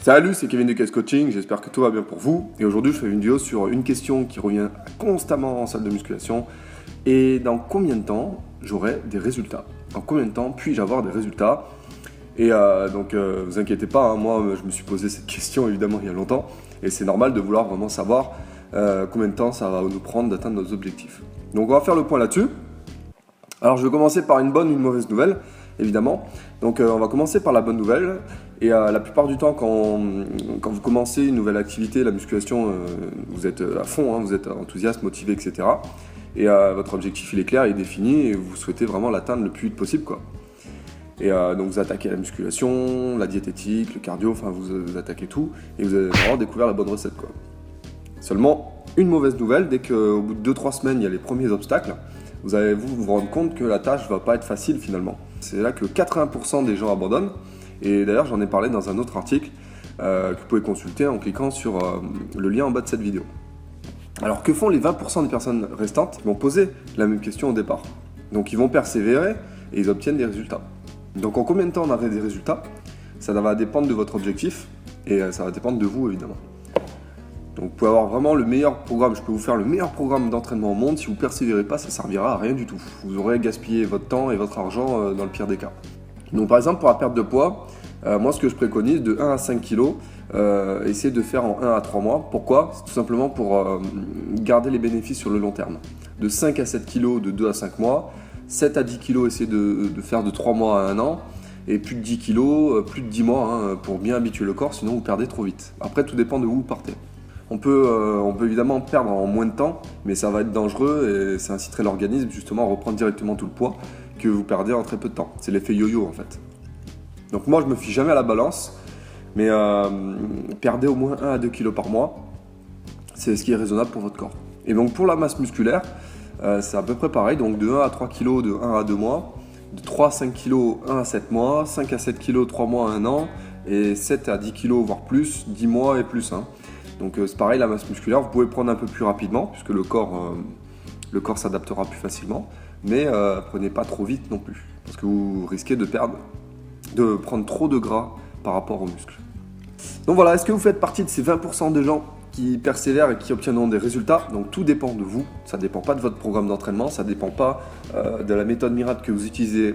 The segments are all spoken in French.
Salut, c'est Kevin de Case Coaching, j'espère que tout va bien pour vous. Et aujourd'hui, je fais une vidéo sur une question qui revient constamment en salle de musculation. Et dans combien de temps j'aurai des résultats? En combien de temps puis-je avoir des résultats? Et vous inquiétez pas, hein, moi je me suis posé cette question évidemment il y a longtemps. Et c'est normal de vouloir vraiment savoir combien de temps ça va nous prendre d'atteindre nos objectifs. Donc on va faire le point là-dessus. Alors je vais commencer par une bonne ou une mauvaise nouvelle, évidemment. Donc on va commencer par la bonne nouvelle. Et la plupart du temps, quand vous commencez une nouvelle activité, la musculation, vous êtes à fond, hein, vous êtes enthousiaste, motivé, etc. Et votre objectif, il est clair, il est défini et vous souhaitez vraiment l'atteindre le plus vite possible, quoi. Et donc vous attaquez la musculation, la diététique, le cardio, enfin vous attaquez tout et vous avez vraiment découvert la bonne recette, quoi. Seulement, une mauvaise nouvelle, dès qu'au bout de 2-3 semaines, il y a les premiers obstacles, vous allez vous rendre compte que la tâche ne va pas être facile finalement. C'est là que 80% des gens abandonnent. Et d'ailleurs, j'en ai parlé dans un autre article que vous pouvez consulter en cliquant sur le lien en bas de cette vidéo. Alors, que font les 20% des personnes restantes? Ils vont poser la même question au départ. Donc, ils vont persévérer et ils obtiennent des résultats. Donc, en combien de temps on aurait des résultats? Ça va dépendre de votre objectif et ça va dépendre de vous, évidemment. Donc, vous pouvez avoir vraiment le meilleur programme. Je peux vous faire le meilleur programme d'entraînement au monde. Si vous ne persévérez pas, ça ne servira à rien du tout. Vous aurez gaspillé votre temps et votre argent dans le pire des cas. Donc par exemple pour la perte de poids, moi ce que je préconise de 1 à 5 kg, essayez de faire en 1 à 3 mois. Pourquoi? C'est tout simplement pour garder les bénéfices sur le long terme. De 5 à 7 kg de 2 à 5 mois, 7 à 10 kg essayez de faire de 3 mois à 1 an, et plus de 10 kg, plus de 10 mois hein, pour bien habituer le corps, sinon vous perdez trop vite. Après tout dépend de où vous partez. On peut évidemment perdre en moins de temps, mais ça va être dangereux et ça inciterait l'organisme justement à reprendre directement tout le poids que vous perdez en très peu de temps. C'est l'effet yo-yo en fait. Donc moi je me fie jamais à la balance, mais perdez au moins 1 à 2 kg par mois, c'est ce qui est raisonnable pour votre corps. Et donc pour la masse musculaire, c'est à peu près pareil, donc de 1 à 3 kg de 1 à 2 mois, de 3 à 5 kg 1 à 7 mois, 5 à 7 kg 3 mois à 1 an, et 7 à 10 kg voire plus, 10 mois et plus. Hein. Donc c'est pareil, la masse musculaire, vous pouvez prendre un peu plus rapidement, puisque le corps s'adaptera plus facilement, mais prenez pas trop vite non plus, parce que vous risquez de prendre trop de gras par rapport aux muscles. Donc voilà, est-ce que vous faites partie de ces 20% de gens qui persévèrent et qui obtiendront des résultats? Donc tout dépend de vous, ça ne dépend pas de votre programme d'entraînement, ça ne dépend pas de la méthode miracle que vous utilisez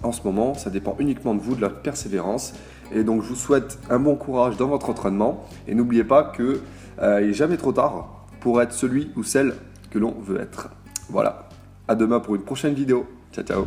en ce moment, ça dépend uniquement de vous, de la persévérance. Et donc je vous souhaite un bon courage dans votre entraînement et n'oubliez pas qu'il n'est jamais trop tard pour être celui ou celle que l'on veut être. Voilà, à demain pour une prochaine vidéo. Ciao ciao.